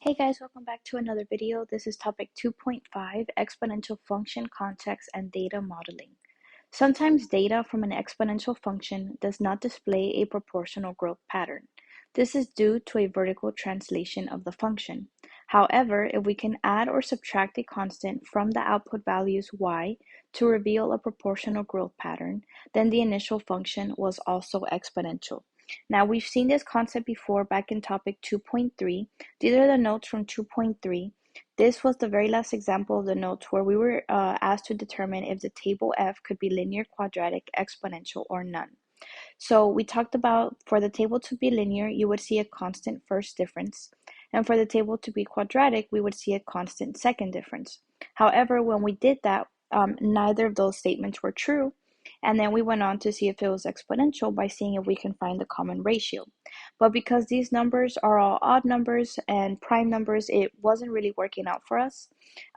Hey guys, welcome back to another video. This is topic 2.5, exponential function context and data modeling. Sometimes data from an exponential function does not display a proportional growth pattern. This is due to a vertical translation of the function. However, if we can add or subtract a constant from the output values y to reveal a proportional growth pattern, then the initial function was also exponential. Now, we've seen this concept before back in topic 2.3. These are the notes from 2.3. This was the very last example of the notes where we were asked to determine if the table F could be linear, quadratic, exponential, or none. So we talked about for the table to be linear, you would see a constant first difference. And for the table to be quadratic, we would see a constant second difference. However, when we did that, neither of those statements were true. And then we went on to see if it was exponential by seeing if we can find the common ratio. But because these numbers are all odd numbers and prime numbers, it wasn't really working out for us.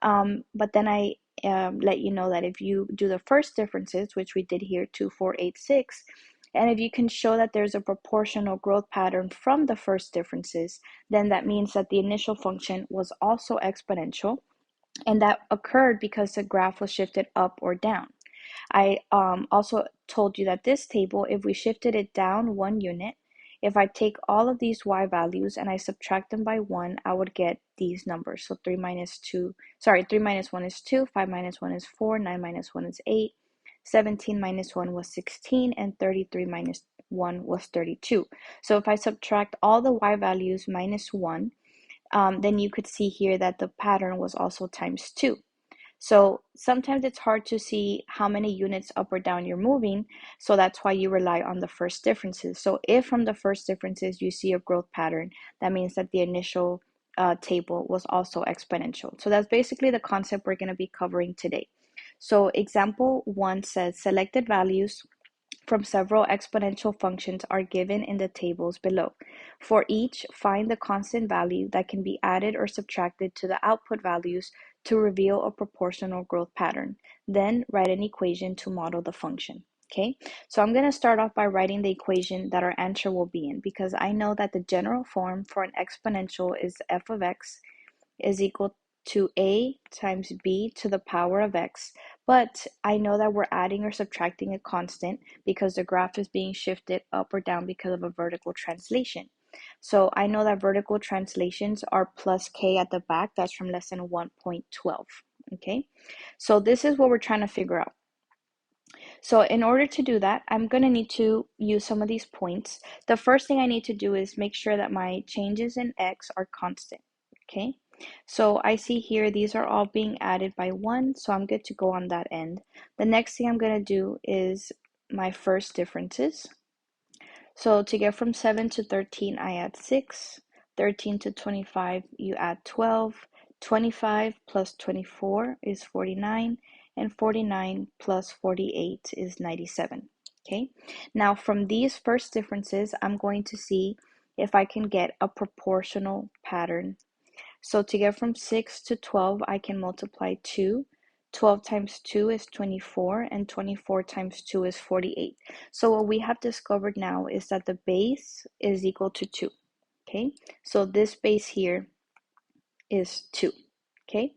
But then I let you know that if you do the first differences, which we did here, 2, 4, 8, 6, and if you can show that there's a proportional growth pattern from the first differences, then that means that the initial function was also exponential, and that occurred because the graph was shifted up or down. I also told you that this table, if we shifted it down 1 unit, if I take all of these y values and I subtract them by 1, I would get these numbers. So 3 minus 1 is 2, 5 minus 1 is 4, 9 minus 1 is 8, 17 minus 1 was 16, and 33 minus 1 was 32. So if I subtract all the y values minus 1, then you could see here that the pattern was also times 2. So sometimes it's hard to see how many units up or down you're moving, so that's why you rely on the first differences. So if from the first differences you see a growth pattern, that means that the initial table was also exponential. So that's basically the concept we're going to be covering today. So example 1 says selected values from several exponential functions are given in the tables below. For each, find the constant value that can be added or subtracted to the output values to reveal a proportional growth pattern. Then write an equation to model the function. Okay, so I'm going to start off by writing the equation that our answer will be in, because I know that the general form for an exponential is f of x is equal to a times b to the power of x, but I know that we're adding or subtracting a constant because the graph is being shifted up or down because of a vertical translation. So I know that vertical translations are plus k at the back. That's from lesson 1.12. Okay, so this is what we're trying to figure out. So in order to do that, I'm going to need to use some of these points. The first thing I need to do is make sure that my changes in x are constant. Okay, so I see here these are all being added by 1, so I'm good to go on that end. The next thing I'm going to do is my first differences. So to get from 7 to 13, I add 6. 13 to 25, you add 12. 25 plus 24 is 49. And 49 plus 48 is 97. Okay, now from these first differences, I'm going to see if I can get a proportional pattern. So to get from 6 to 12, I can multiply 2. 12 times 2 is 24, and 24 times 2 is 48. So what we have discovered now is that the base is equal to 2. Okay, so this base here is 2. Okay,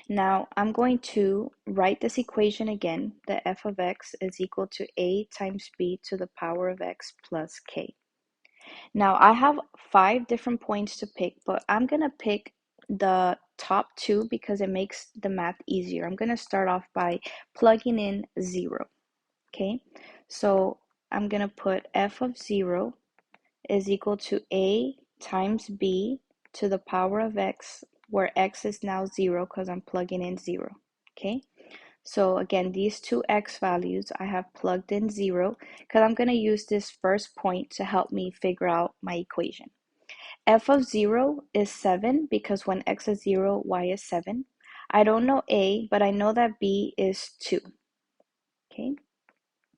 now I'm going to write this equation again. The f of x is equal to a times b to the power of x plus k. Now I have 5 different points to pick, but I'm going to pick the top 2 because it makes the math easier. I'm going to start off by plugging in 0. Okay, so I'm going to put f of 0 is equal to a times b to the power of x, where x is now 0 because I'm plugging in 0. Okay, so again, these two x values, I have plugged in 0 because I'm going to use this first point to help me figure out my equation. F of 0 is 7 because when x is 0, y is 7. I don't know a, but I know that b is 2. Okay,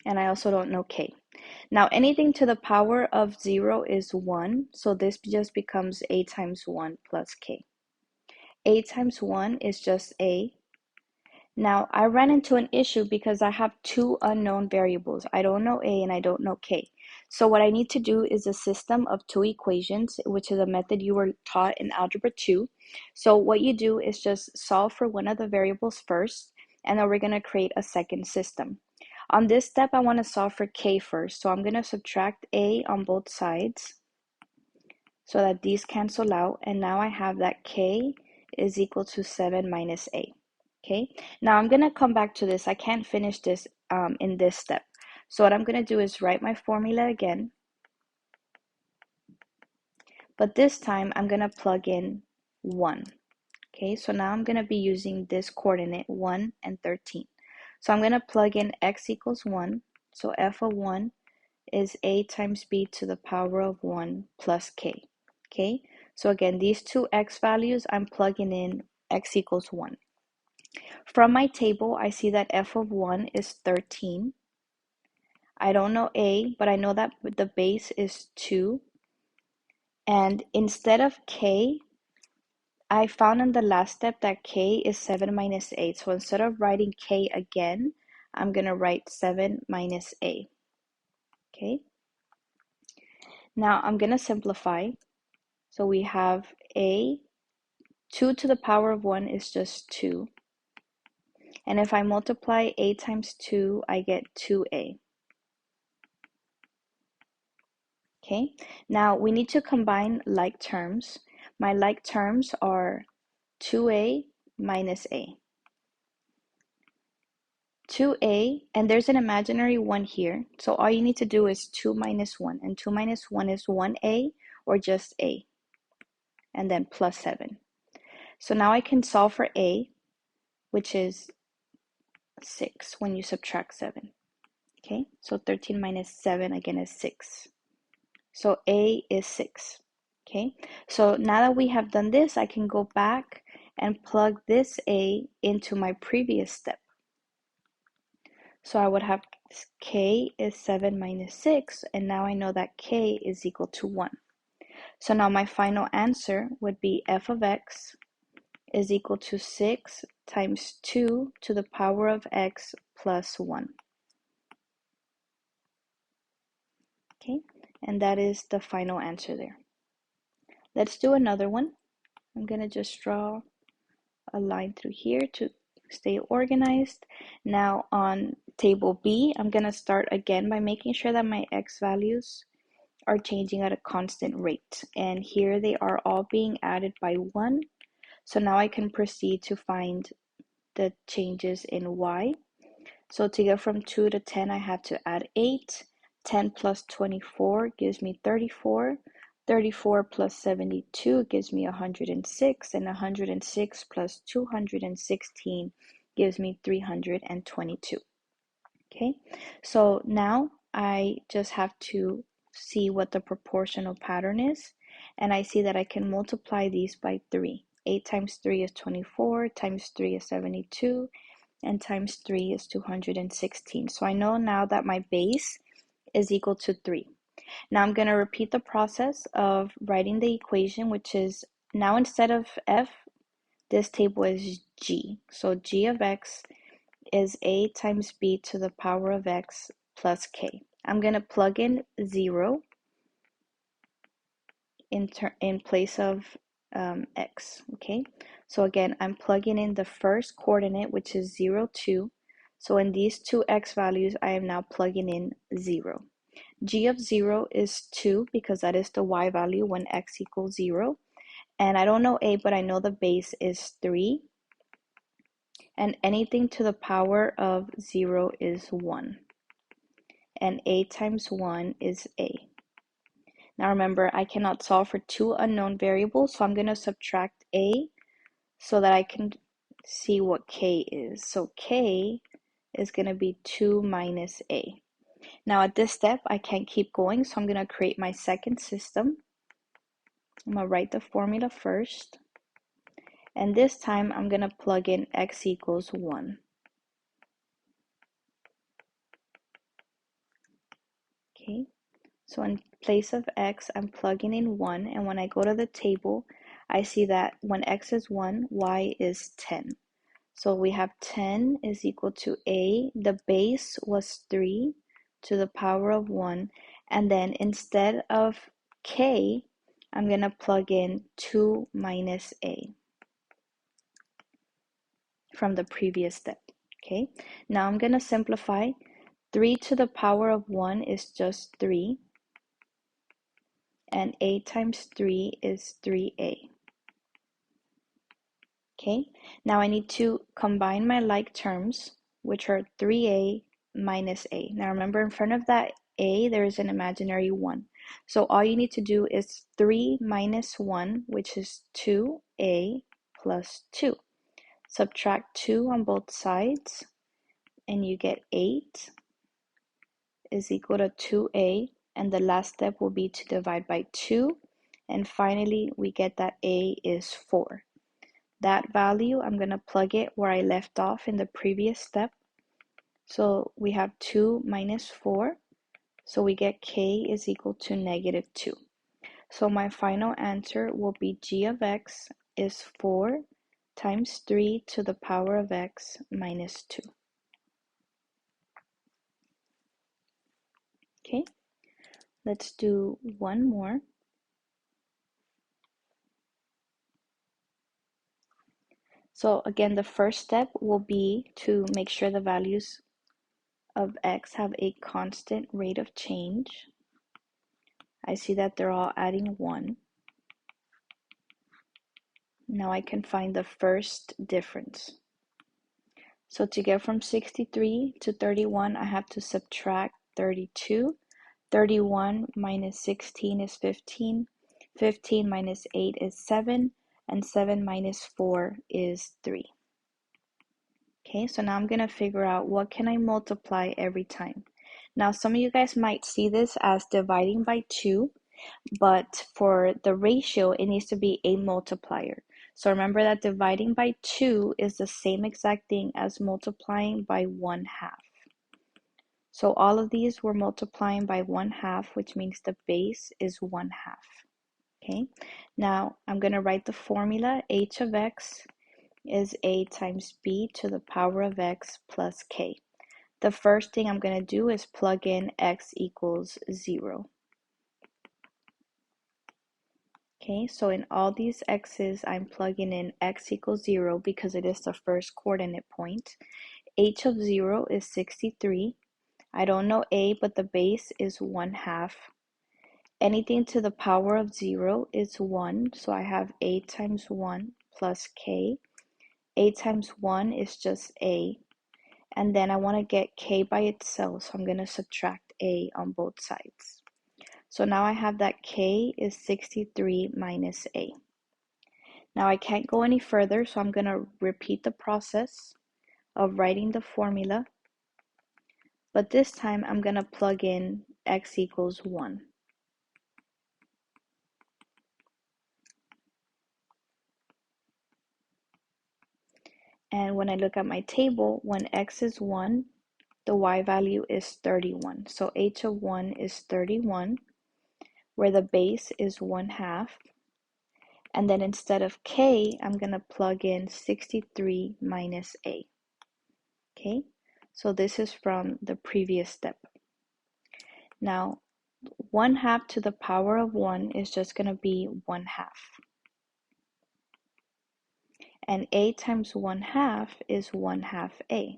and I also don't know k. Now anything to the power of 0 is 1, so this just becomes a times 1 plus k. A times 1 is just a. Now, I ran into an issue because I have 2 unknown variables. I don't know a and I don't know k. So what I need to do is a system of two equations, which is a method you were taught in Algebra 2. So what you do is just solve for one of the variables first, and then we're going to create a second system. On this step, I want to solve for k first. So I'm going to subtract a on both sides so that these cancel out. And now I have that k is equal to 7 minus a. Okay, now I'm going to come back to this. I can't finish this in this step. So what I'm going to do is write my formula again. But this time I'm going to plug in 1. Okay, so now I'm going to be using this coordinate 1 and 13. So I'm going to plug in x equals 1. So f of 1 is a times b to the power of 1 plus k. Okay, so again, these two x values, I'm plugging in x equals 1. From my table, I see that f of 1 is 13. I don't know a, but I know that the base is 2. And instead of k, I found in the last step that k is 7 minus 8. So instead of writing k again, I'm going to write 7 minus a. Okay. Now I'm going to simplify. So we have a, 2 to the power of 1 is just 2. And if I multiply a times 2, I get 2a. Okay. Now we need to combine like terms. My like terms are 2a minus a. 2a, and there's an imaginary 1 here. So all you need to do is 2 minus 1. And 2 minus 1 is 1a, or just a. And then plus 7. So now I can solve for a, which is 6 when you subtract 7. Okay, so 13 minus 7 again is 6. So a is 6. Okay, so now that we have done this, I can go back and plug this a into my previous step. So I would have k is 7 minus 6, and now I know that k is equal to 1. So now my final answer would be f of x is equal to 6 times 2 to the power of x plus 1. Okay, and that is the final answer there. Let's do another one. I'm going to just draw a line through here to stay organized. Now on table B, I'm going to start again by making sure that my x values are changing at a constant rate. And here they are all being added by 1. So now I can proceed to find the changes in y. So to go from 2 to 10, I have to add 8. 10 plus 24 gives me 34. 34 plus 72 gives me 106. And 106 plus 216 gives me 322. Okay, so now I just have to see what the proportional pattern is, and I see that I can multiply these by 3. 8 times 3 is 24, times 3 is 72, and times 3 is 216. So I know now that my base is equal to 3. Now I'm going to repeat the process of writing the equation, which is now instead of f, this table is g. So g of x is a times b to the power of x plus k. I'm going to plug in 0 in place of x, okay? So again, I'm plugging in the first coordinate, which is 0, 2. So in these two x values, I am now plugging in 0. G of 0 is 2 because that is the y value when x equals 0. And I don't know a, but I know the base is 3. And anything to the power of 0 is 1. And a times 1 is a. Now remember, I cannot solve for two unknown variables, so I'm going to subtract a so that I can see what k is. So k is going to be 2 minus a. Now at this step, I can't keep going, so I'm going to create my second system. I'm going to write the formula first. And this time, I'm going to plug in x equals 1. Okay, so in place of x, I'm plugging in 1. And when I go to the table, I see that when x is 1, y is 10. So we have 10 is equal to a. The base was 3 to the power of 1. And then instead of k, I'm going to plug in 2 minus a from the previous step. Okay, now I'm going to simplify. 3 to the power of 1 is just 3, and a times 3 is 3a. Okay, now I need to combine my like terms, which are 3a minus a. Now remember, in front of that a, there is an imaginary 1. So all you need to do is 3 minus 1, which is 2a plus 2. Subtract 2 on both sides, and you get 8 is equal to 2a, and the last step will be to divide by 2, and finally we get that a is 4. That value, I'm going to plug it where I left off in the previous step. So we have 2 minus 4, so we get k is equal to negative 2. So my final answer will be g of x is 4 times 3 to the power of x minus 2. Okay, let's do one more. So again, the first step will be to make sure the values of x have a constant rate of change. I see that they're all adding 1. Now I can find the first difference. So to get from 63 to 31, I have to subtract 32. 31 minus 16 is 15. 15 minus 8 is 7. And 7 minus 4 is 3. Okay, so now I'm going to figure out what can I multiply every time. Now, some of you guys might see this as dividing by 2, but for the ratio, it needs to be a multiplier. So remember that dividing by 2 is the same exact thing as multiplying by 1/2. So all of these we're multiplying by 1/2, which means the base is 1/2. Okay, now I'm going to write the formula. H of x is a times b to the power of x plus k. The first thing I'm going to do is plug in x equals 0. Okay, so in all these x's, I'm plugging in x equals 0 because it is the first coordinate point. H of 0 is 63. I don't know a, but the base is 1/2. Anything to the power of 0 is 1, so I have a times 1 plus k. A times 1 is just a. And then I want to get k by itself, so I'm going to subtract a on both sides. So now I have that k is 63 minus a. Now I can't go any further, so I'm going to repeat the process of writing the formula. But this time I'm going to plug in x equals 1. And when I look at my table, when x is 1, the y value is 31. So h of 1 is 31, where the base is 1/2. And then instead of k, I'm going to plug in 63 minus a. Okay, so this is from the previous step. Now, 1/2 to the power of 1 is just going to be 1/2. And a times 1/2 is 1/2 a.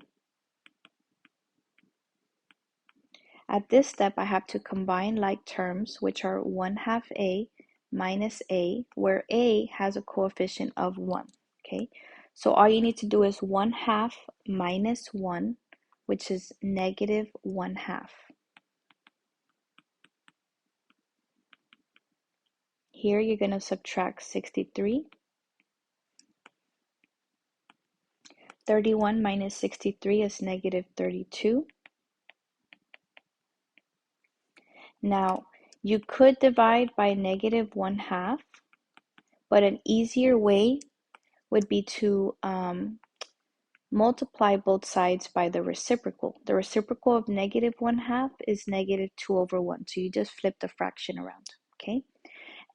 At this step, I have to combine like terms, which are 1/2 a minus a, where a has a coefficient of 1. Okay, so all you need to do is 1/2 minus 1, which is negative 1/2. Here you're going to subtract 63. 31 minus 63 is negative 32. Now, you could divide by negative 1/2, but an easier way would be to multiply both sides by the reciprocal. The reciprocal of negative 1/2 is negative 2 over 1. So you just flip the fraction around, okay?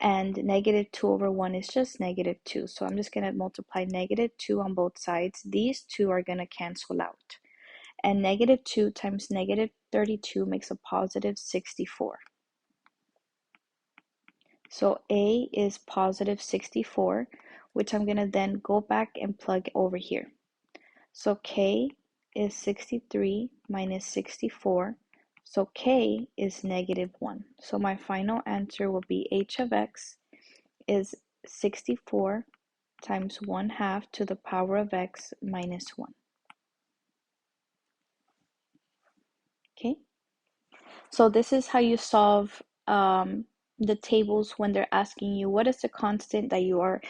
And negative 2 over 1 is just negative 2. So I'm just going to multiply negative 2 on both sides. These two are going to cancel out. And negative 2 times negative 32 makes a positive 64. So A is positive 64, which I'm going to then go back and plug over here. So K is 63 minus 64. So K is negative 1. So my final answer will be h of x is 64 times 1/2 to the power of x minus 1. Okay, so this is how you solve the tables when they're asking you what is the constant that you are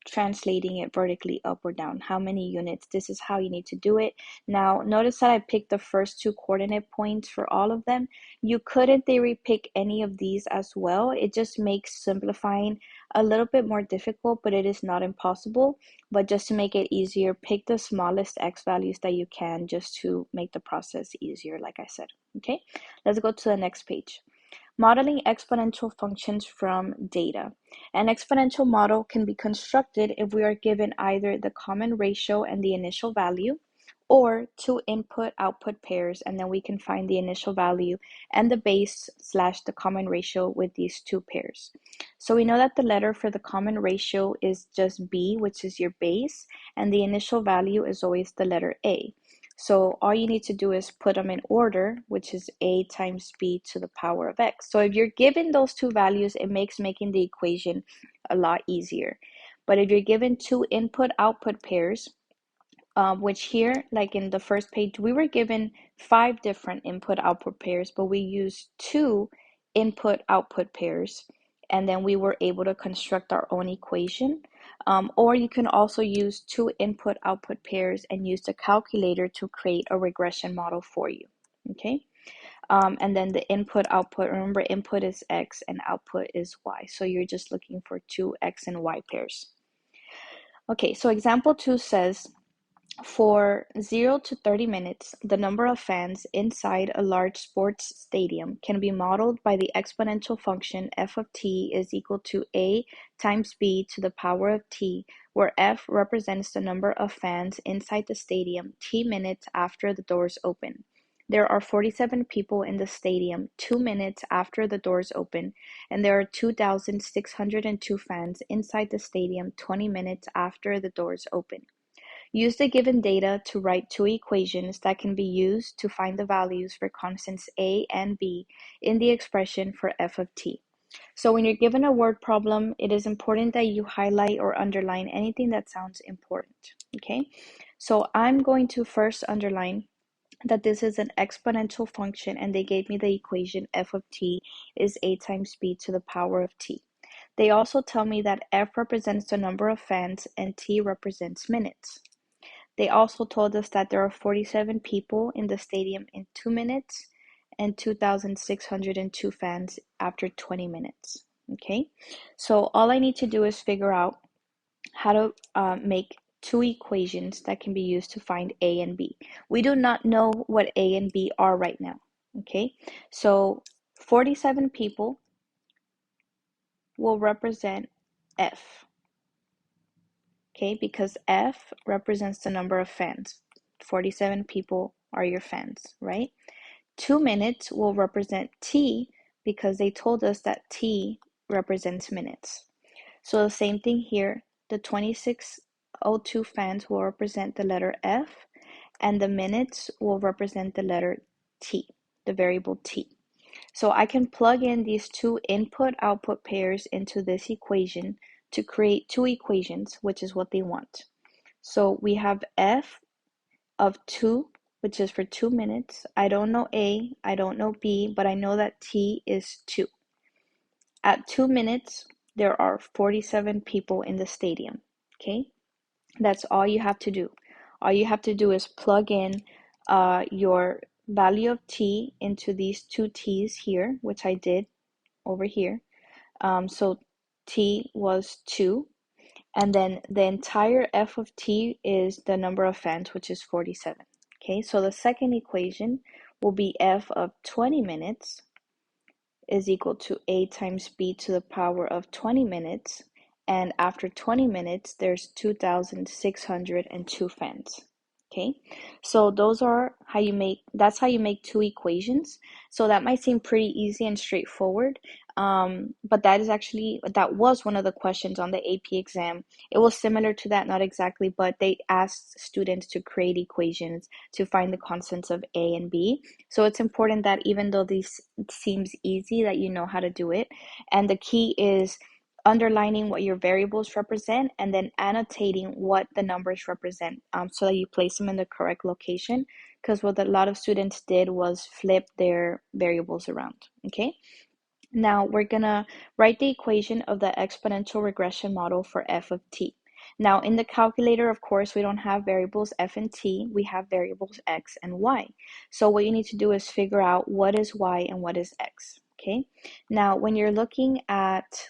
translating it vertically up or down, how many units. This is how you need to do it. Now notice that I picked the first two coordinate points for all of them. You could in theory pick any of these as well. It just makes simplifying a little bit more difficult, but it is not impossible. But just to make it easier, pick the smallest x values that you can, just to make the process easier, like I said. Okay, let's go to the next page. Modeling exponential functions from data. An exponential model can be constructed if we are given either the common ratio and the initial value, or two input-output pairs, and then we can find the initial value and the base / the common ratio with these two pairs. So we know that the letter for the common ratio is just B, which is your base, and the initial value is always the letter A. So all you need to do is put them in order, which is A times B to the power of x. So if you're given those two values, it makes making the equation a lot easier. But if you're given two input-output pairs, which here, like in the first page, we were given 5 different input-output pairs, but we used 2 input-output pairs, and then we were able to construct our own equation. Or you can also use 2 input-output pairs and use the calculator to create a regression model for you, okay? And then the input-output, remember input is x and output is y, so you're just looking for 2 x and y pairs. Okay, so example 2 says, for 0 to 30 minutes, the number of fans inside a large sports stadium can be modeled by the exponential function f of t is equal to a times b to the power of t, where f represents the number of fans inside the stadium t minutes after the doors open. There are 47 people in the stadium 2 minutes after the doors open, and there are 2,602 fans inside the stadium 20 minutes after the doors open. Use the given data to write two equations that can be used to find the values for constants a and b in the expression for f of t. So when you're given a word problem, it is important that you highlight or underline anything that sounds important, okay? So I'm going to first underline that this is an exponential function, and they gave me the equation f of t is a times b to the power of t. They also tell me that f represents the number of fans and t represents minutes. They also told us that there are 47 people in the stadium in 2 minutes and 2,602 fans after 20 minutes. Okay, so all I need to do is figure out how to make two equations that can be used to find A and B. We do not know what A and B are right now. Okay, so 47 people will represent F. Okay, because F represents the number of fans. 47 people are your fans, right? 2 minutes will represent T because they told us that T represents minutes. So the same thing here, the 2602 fans will represent the letter F, and the minutes will represent the letter T, the variable T. So I can plug in these two input-output pairs into this equation to create two equations, which is what they want. So we have F of 2, which is for 2 minutes. I don't know A, I don't know B, but I know that T is 2. At 2 minutes, there are 47 people in the stadium, okay? That's all you have to do. All you have to do is plug in your value of T into these two T's here, which I did over here. So T was 2. And then the entire f of t is the number of fans, which is 47. Okay, so the second equation will be f of 20 minutes is equal to a times b to the power of 20 minutes. And after 20 minutes, there's 2,602 fans. Okay, so that's how you make two equations. So that might seem pretty easy and straightforward. But that was one of the questions on the AP exam. It was similar to that, not exactly, but they asked students to create equations to find the constants of A and B. So it's important that even though this seems easy, that you know how to do it. And the key is underlining what your variables represent and then annotating what the numbers represent, so that you place them in the correct location, because what a lot of students did was flip their variables around. Okay, now we're gonna write the equation of the exponential regression model for f of t. Now in the calculator, of course, we don't have variables f and t, we have variables x and y. So what you need to do is figure out what is y and what is x, okay? Now when you're looking at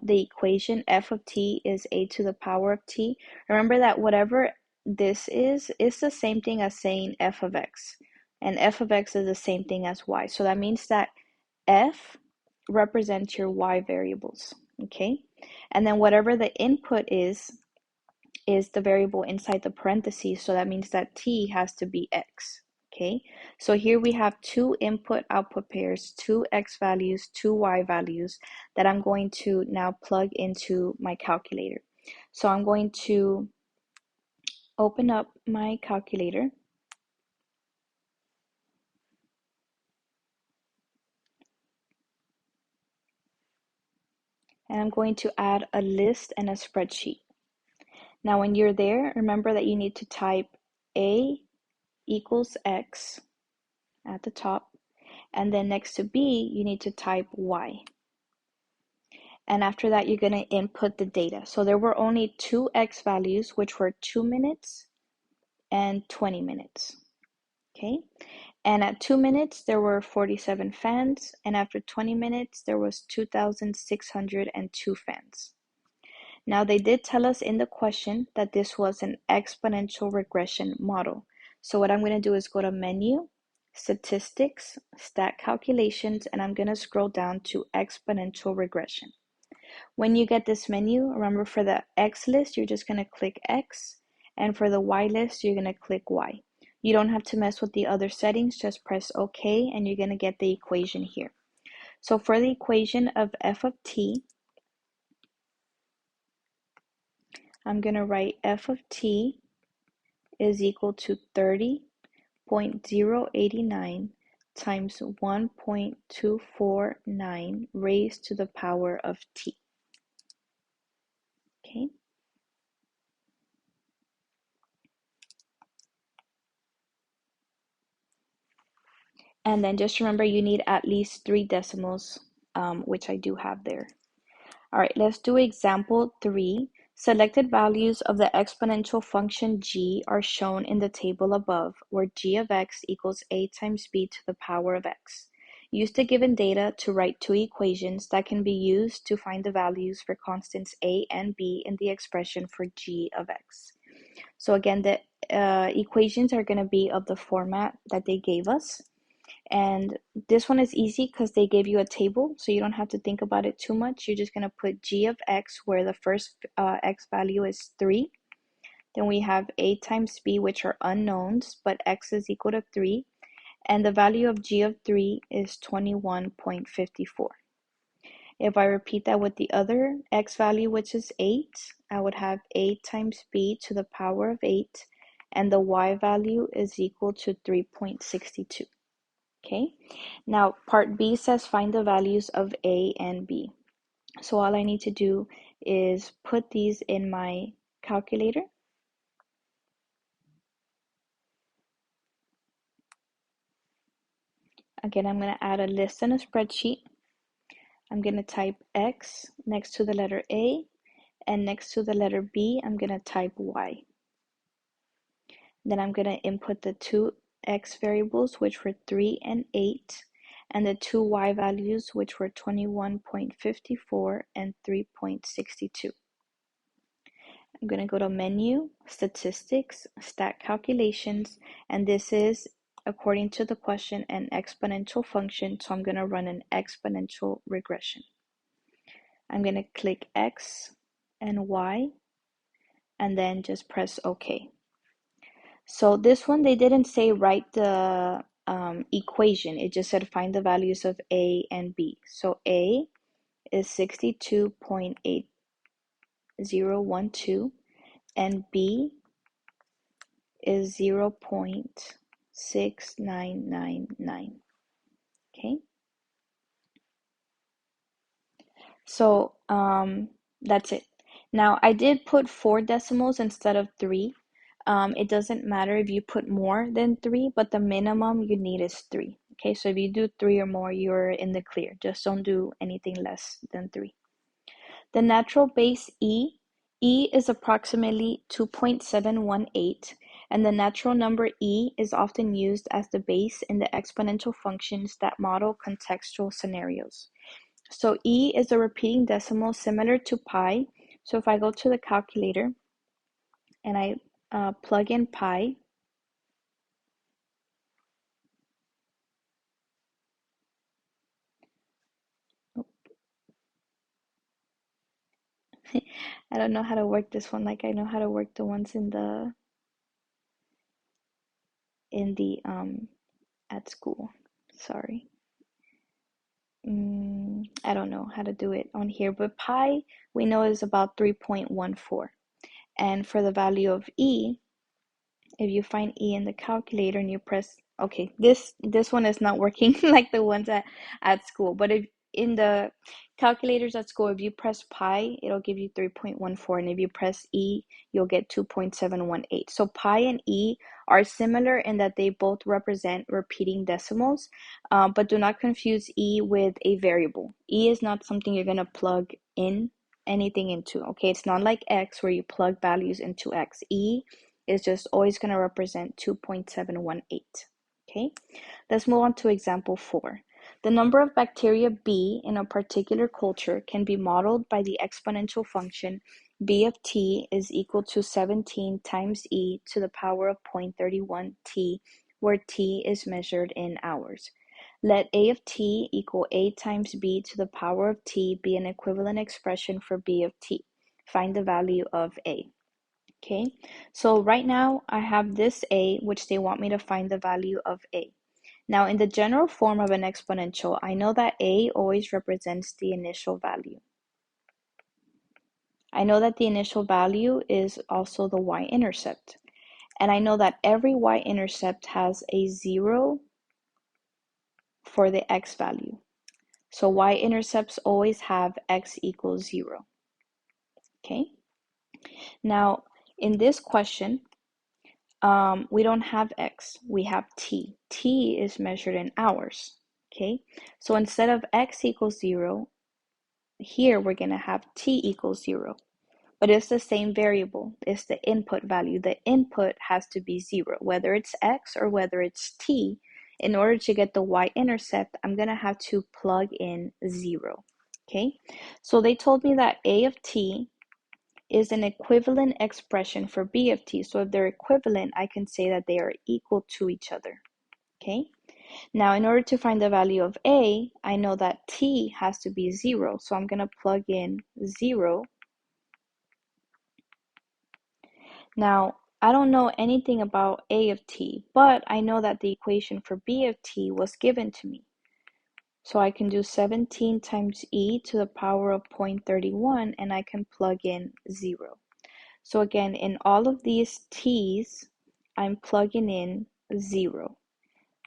the equation, f of t is a to the power of t, remember that whatever this is the same thing as saying f of x, and f of x is the same thing as y. So that means that f represents your y variables, okay? And then whatever the input is the variable inside the parentheses, so that means that t has to be x, okay? So here we have two input-output pairs, two x values, two y values that I'm going to now plug into my calculator. So I'm going to open up my calculator, and I'm going to add a list and a spreadsheet. Now when you're there, remember that you need to type A equals X at the top, and then next to B, you need to type Y. And after that, you're gonna input the data. So there were only two X values, which were 2 minutes and 20 minutes, okay? And at 2 minutes, there were 47 fans, and after 20 minutes, there was 2,602 fans. Now, they did tell us in the question that this was an exponential regression model. So what I'm going to do is go to Menu, Statistics, Stat Calculations, and I'm going to scroll down to Exponential Regression. When you get this menu, remember for the X list, you're just going to click X, and for the Y list, you're going to click Y. You don't have to mess with the other settings, just press OK, and you're going to get the equation here. So for the equation of f of t, I'm going to write f of t is equal to 30.089 times 1.249 raised to the power of t. Okay. And then just remember you need at least 3 decimals, which I do have there. All right, let's do example 3. Selected values of the exponential function g are shown in the table above, where g of x equals a times b to the power of x. Use the given data to write two equations that can be used to find the values for constants a and b in the expression for g of x. So again, the equations are going to be of the format that they gave us. And this one is easy because they gave you a table, so you don't have to think about it too much. You're just going to put g of x where the first x value is 3. Then we have a times b, which are unknowns, but x is equal to 3. And the value of g of 3 is 21.54. If I repeat that with the other x value, which is 8, I would have a times b to the power of 8, and the y value is equal to 3.62. Okay, now part B says find the values of A and B. So all I need to do is put these in my calculator. Again, I'm going to add a list and a spreadsheet. I'm going to type X next to the letter A, and next to the letter B, I'm going to type Y. Then I'm going to input the two X variables, which were 3 and 8, and the two Y values, which were 21.54 and 3.62. I'm going to go to Menu, Statistics, Stat Calculations, and this is, according to the question, an exponential function, so I'm going to run an exponential regression. I'm going to click X and Y, and then just press OK. So this one, they didn't say write the equation. It just said find the values of A and B. So A is 62.8012 and B is 0.6999. Okay, so that's it. Now I did put 4 decimals instead of 3. It doesn't matter if you put more than 3, but the minimum you need is 3. Okay, so if you do 3 or more, you're in the clear. Just don't do anything less than 3. The natural base E is approximately 2.718, and the natural number E is often used as the base in the exponential functions that model contextual scenarios. So E is a repeating decimal similar to pi. So if I go to the calculator and I plug in pi, I don't know how to work this one like I know how to work the ones in the at school. Sorry. I don't know how to do it on here, but pi we know is about 3.14. And for the value of E, if you find E in the calculator and you press, okay, this one is not working like the ones at school, but if in the calculators at school, if you press pi, it'll give you 3.14, and if you press E, you'll get 2.718. So pi and E are similar in that they both represent repeating decimals, but do not confuse E with a variable. E is not something you're going to plug in anything into, okay? It's not like X where you plug values into X. E is just always going to represent 2.718. Okay, let's move on to example 4. The number of bacteria B in a particular culture can be modeled by the exponential function B of t is equal to 17 times e to the power of 0.31 t, where t is measured in hours. Let A of t equal A times B to the power of t be an equivalent expression for B of t. Find the value of A. Okay, so right now I have this A, which they want me to find the value of A. Now, in the general form of an exponential, I know that A always represents the initial value. I know that the initial value is also the y-intercept. And I know that every y-intercept has a 0 for the x value. So y-intercepts always have x equals 0. Okay, now in this question, we don't have x, we have t. T is measured in hours, okay? So instead of x equals 0, here we're going to have t equals 0. But it's the same variable. It's the input value. The input has to be 0, whether it's x or whether it's t. In order to get the y-intercept, I'm going to have to plug in 0, okay? So they told me that a of t is an equivalent expression for B of t. So if they're equivalent, I can say that they are equal to each other. Okay? Now, in order to find the value of A, I know that t has to be 0. So I'm going to plug in 0. Now, I don't know anything about A of t, but I know that the equation for B of t was given to me. So I can do 17 times e to the power of 0.31, and I can plug in 0. So again, in all of these t's, I'm plugging in 0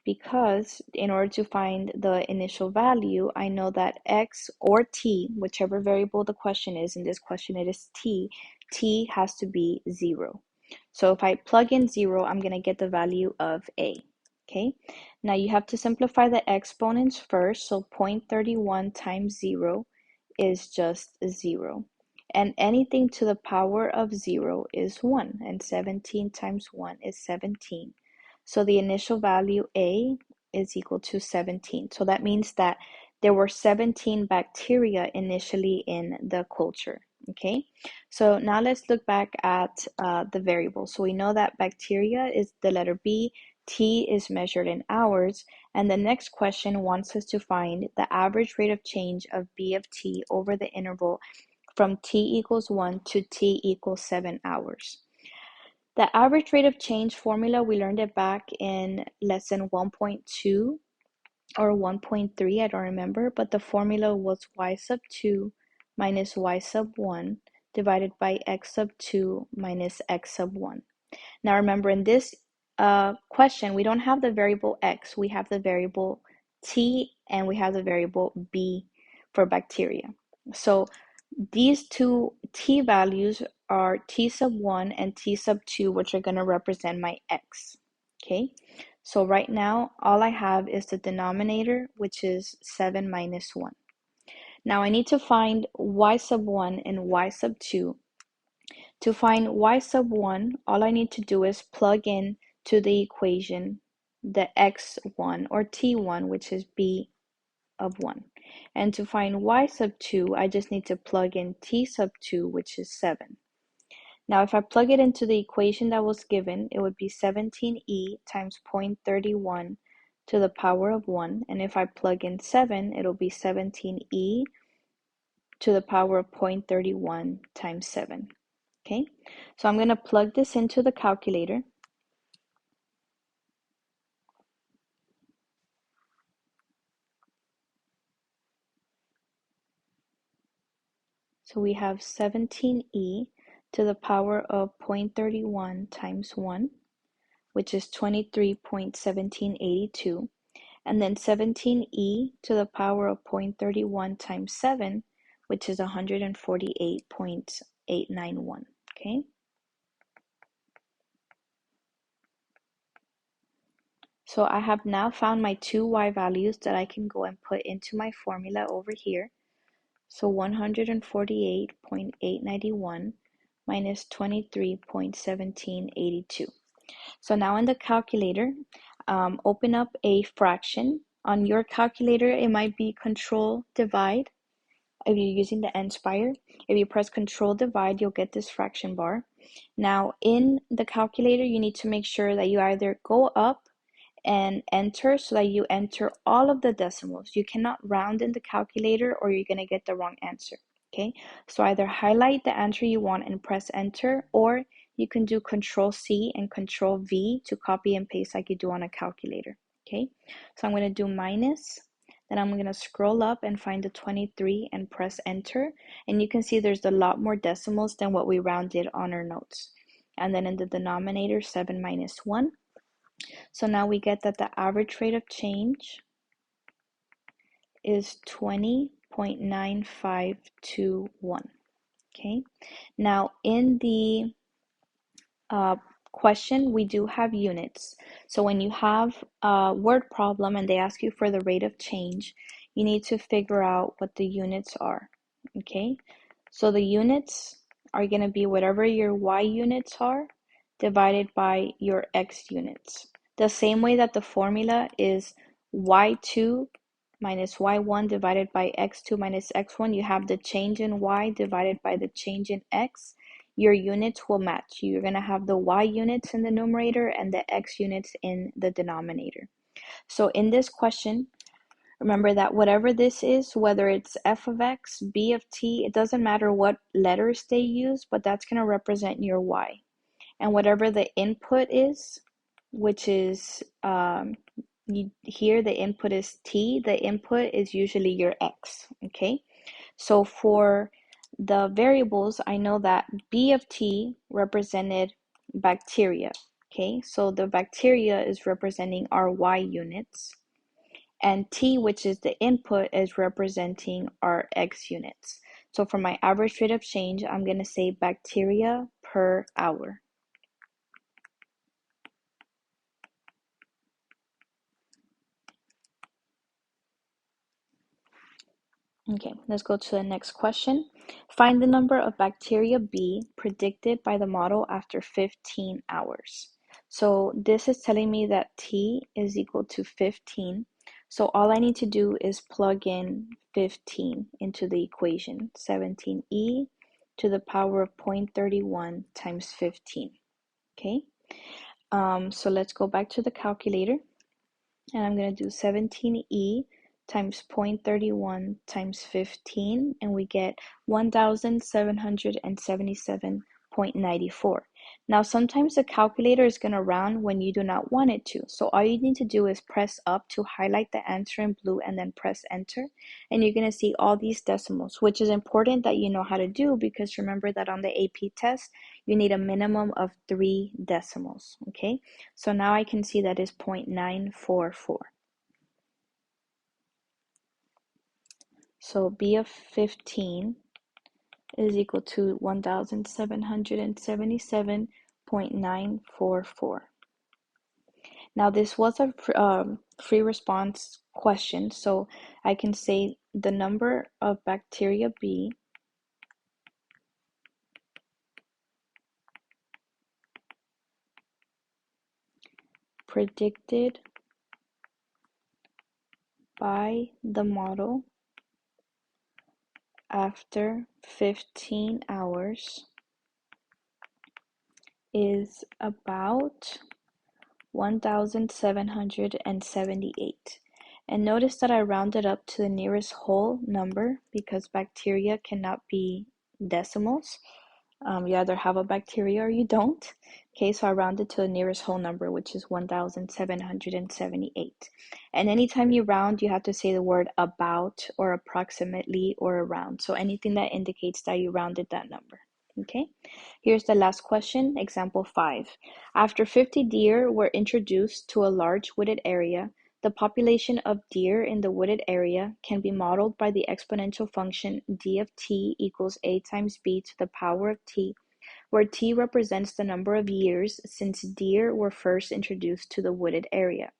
because in order to find the initial value, I know that x or t, whichever variable the question is, in this question it is t has to be 0. So if I plug in 0, I'm going to get the value of a. Okay, now you have to simplify the exponents first, so 0.31 times 0 is just 0. And anything to the power of 0 is 1, and 17 times 1 is 17. So the initial value A is equal to 17. So that means that there were 17 bacteria initially in the culture. Okay, so now let's look back at the variables. So we know that bacteria is the letter B, T is measured in hours, and the next question wants us to find the average rate of change of B of T over the interval from t equals 1 to t equals 7 hours. The average rate of change formula, we learned it back in lesson 1.2 or 1.3, I don't remember, but the formula was y sub 2 minus y sub 1 divided by x sub 2 minus x sub 1. Now remember, in this question, we don't have the variable x, we have the variable t, and we have the variable b for bacteria. So these two t values are t sub 1 and t sub 2, which are going to represent my x. Okay, so right now, all I have is the denominator, which is 7 minus 1. Now I need to find y sub 1 and y sub 2. To find y sub 1, all I need to do is plug in to the equation the x1 or t1, which is b of 1. And to find y sub 2, I just need to plug in t sub 2, which is 7. Now, if I plug it into the equation that was given, it would be 17e times 0.31 to the power of 1. And if I plug in 7, it'll be 17e to the power of 0.31 times 7. Okay, so I'm going to plug this into the calculator. So we have 17e to the power of 0.31 times 1, which is 23.1782, and then 17e to the power of 0.31 times 7, which is 148.891, okay? So I have now found my two y values that I can go and put into my formula over here. So 148.891 minus 23.1782. So now in the calculator, open up a fraction. On your calculator, it might be Control Divide if you're using the Nspire. If you press Control Divide, you'll get this fraction bar. Now in the calculator, you need to make sure that you either go up and enter so that you enter all of the decimals. You cannot round in the calculator or you're going to get the wrong answer. Okay, so either highlight the answer you want and press enter, or you can do Control C and Control V to copy and paste like you do on a calculator. Okay, so I'm going to do minus, then I'm going to scroll up and find the 23 and press enter, and you can see there's a lot more decimals than what we rounded on our notes. And then in the denominator, 7 minus 1. So now we get that the average rate of change is 20.9521. Okay, now in the question, we do have units. So when you have a word problem and they ask you for the rate of change, you need to figure out what the units are. Okay, so the units are going to be whatever your y units are divided by your x units. The same way that the formula is y2 minus y1 divided by x2 minus x1, you have the change in y divided by the change in x. Your units will match. You're going to have the y units in the numerator and the x units in the denominator. So in this question, remember that whatever this is, whether it's f of x, b of t, it doesn't matter what letters they use, but that's going to represent your y. And whatever the input is, which is here the input is t, the input is usually your x, okay? So for the variables, I know that b of t represented bacteria, okay? So the bacteria is representing our y units, and t, which is the input, is representing our x units. So for my average rate of change, I'm going to say bacteria per hour. Okay, let's go to the next question. Find the number of bacteria B predicted by the model after 15 hours. So this is telling me that T is equal to 15. So all I need to do is plug in 15 into the equation. 17e to the power of 0.31 times 15. Okay, so let's go back to the calculator. And I'm going to do 17e times 0.31 times 15, and we get 1,777.94. Now, sometimes the calculator is going to round when you do not want it to. So all you need to do is press up to highlight the answer in blue and then press enter. And you're going to see all these decimals, which is important that you know how to do because remember that on the AP test, you need a minimum of 3 decimals, okay? So now I can see that is 0.944. So B of 15 is equal to 1,777.944. Now, this was a free response question, so I can say the number of bacteria B predicted by the model after 15 hours is about 1,778. And notice that I rounded up to the nearest whole number because bacteria cannot be decimals. You either have a bacteria or you don't. Okay, so I rounded to the nearest whole number, which is 1,778. And anytime you round, you have to say the word about or approximately or around. So anything that indicates that you rounded that number. Okay, here's the last question, example 5. After 50 deer were introduced to a large wooded area, the population of deer in the wooded area can be modeled by the exponential function d of t equals a times b to the power of t, where t represents the number of years since deer were first introduced to the wooded area.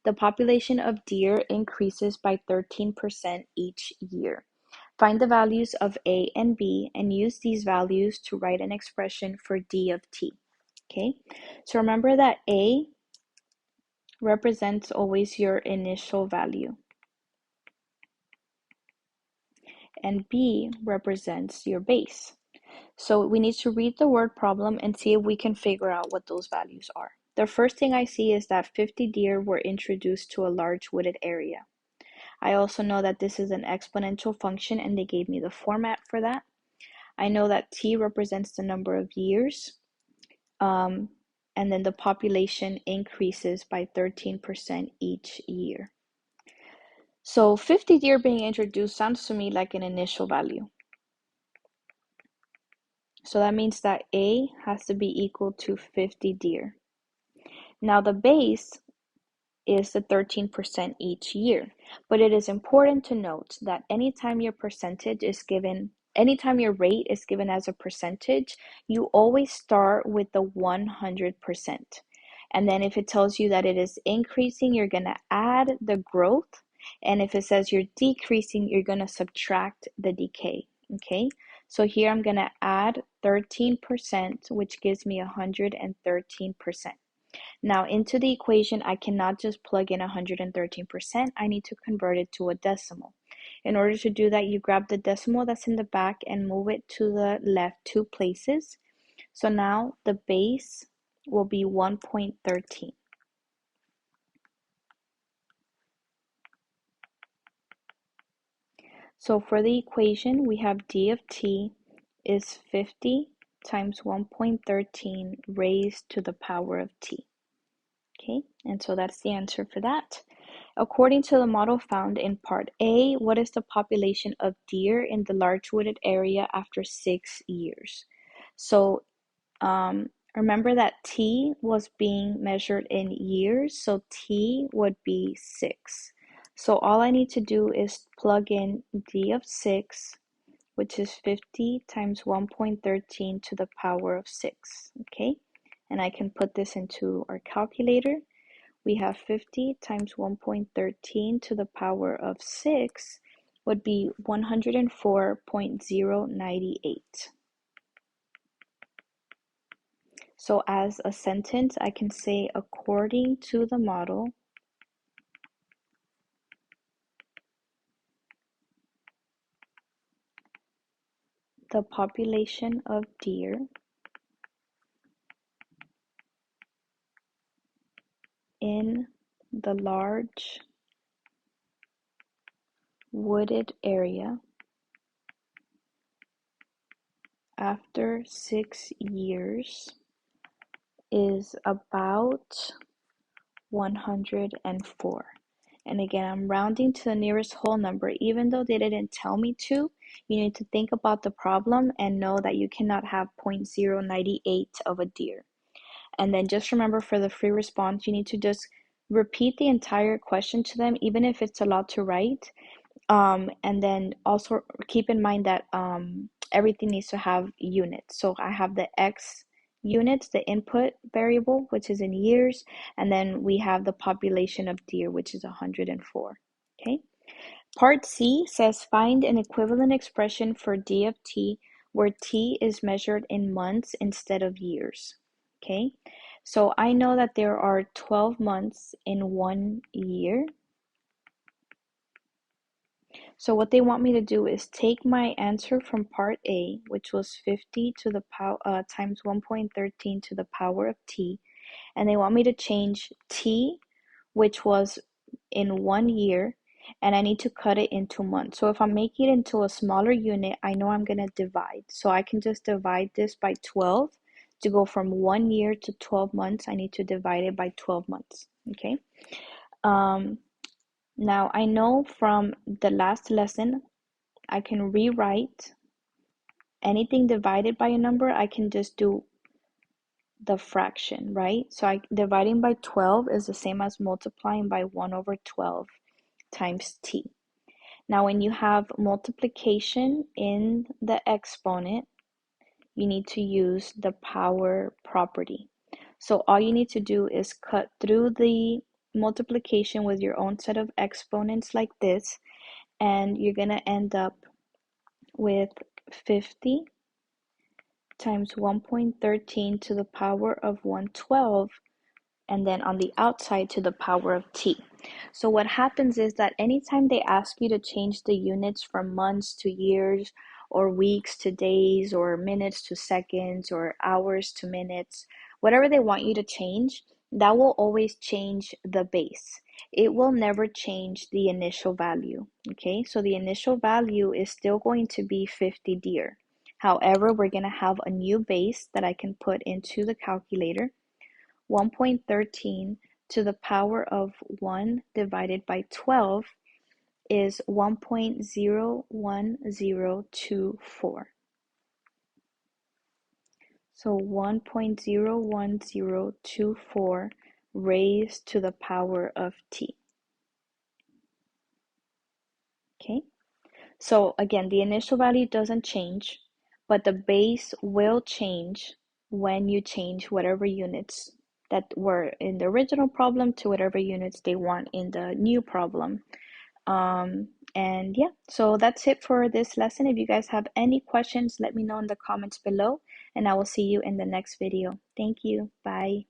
The population of deer increases by 13% each year. Find the values of a and b and use these values to write an expression for d of t. Okay, so remember that a represents always your initial value, and B represents your base. So we need to read the word problem and see if we can figure out what those values are. The first thing I see is that 50 deer were introduced to a large wooded area. I also know that this is an exponential function and they gave me the format for that. I know that T represents the number of years, and then the population increases by 13% each year. So 50 deer being introduced sounds to me like an initial value. So that means that A has to be equal to 50 deer. Now the base is the 13% each year, but it is important to note that anytime your rate is given as a percentage, you always start with the 100%. And then if it tells you that it is increasing, you're going to add the growth. And if it says you're decreasing, you're going to subtract the decay. Okay, so here I'm going to add 13%, which gives me 113%. Now into the equation, I cannot just plug in 113%. I need to convert it to a decimal. In order to do that, you grab the decimal that's in the back and move it to the left 2 places. So now the base will be 1.13. So for the equation, we have d of t is 50 times 1.13 raised to the power of t. Okay, and so that's the answer for that. According to the model found in Part A, what is the population of deer in the large wooded area after 6 years? So remember that T was being measured in years, so T would be 6. So all I need to do is plug in D of 6, which is 50 times 1.13 to the power of 6, okay? And I can put this into our calculator. We have 50 times 1.13 to the power of 6 would be 104.098. So as a sentence, I can say, according to the model, the population of deer in the large wooded area after 6 years is about 104. And again, I'm rounding to the nearest whole number. Even though they didn't tell me to, you need to think about the problem and know that you cannot have 0.098 of a deer. And then just remember, for the free response, you need to just repeat the entire question to them, even if it's a lot to write. And then also keep in mind that everything needs to have units. So I have the X units, the input variable, which is in years, and then we have the population of deer, which is 104. Okay. Part C says find an equivalent expression for D of t where t is measured in months instead of years. Okay. So I know that there are 12 months in 1 year. So what they want me to do is take my answer from part A, which was 50 to the power times 1.13 to the power of t, and they want me to change t, which was in 1 year, and I need to cut it into months. So if I'm making it into a smaller unit, I know I'm going to divide. So I can just divide this by 12 to go from 1 year to 12 months. I need to divide it by 12 months. Okay. Now I know from the last lesson, I can rewrite anything divided by a number. I can just do the fraction, right? So dividing by 12 is the same as multiplying by 1 over 12 times t. Now, when you have multiplication in the exponent, you need to use the power property. So all you need to do is cut through the multiplication with your own set of exponents like this, and you're going to end up with 50 times 1.13 to the power of 112, and then on the outside to the power of t. So what happens is that anytime they ask you to change the units from months to years, or weeks to days, or minutes to seconds, or hours to minutes, whatever they want you to change, that will always change the base. It will never change the initial value. Okay, so the initial value is still going to be 50 deer. However, we're going to have a new base that I can put into the calculator. 1.13 to the power of 1 divided by 12 is 1.01024. So 1.01024 raised to the power of t. Okay, so again, the initial value doesn't change, but the base will change when you change whatever units that were in the original problem to whatever units they want in the new problem. And yeah, so that's it for this lesson. If you guys have any questions, let me know in the comments below, and I will see you in the next video. Thank you. Bye.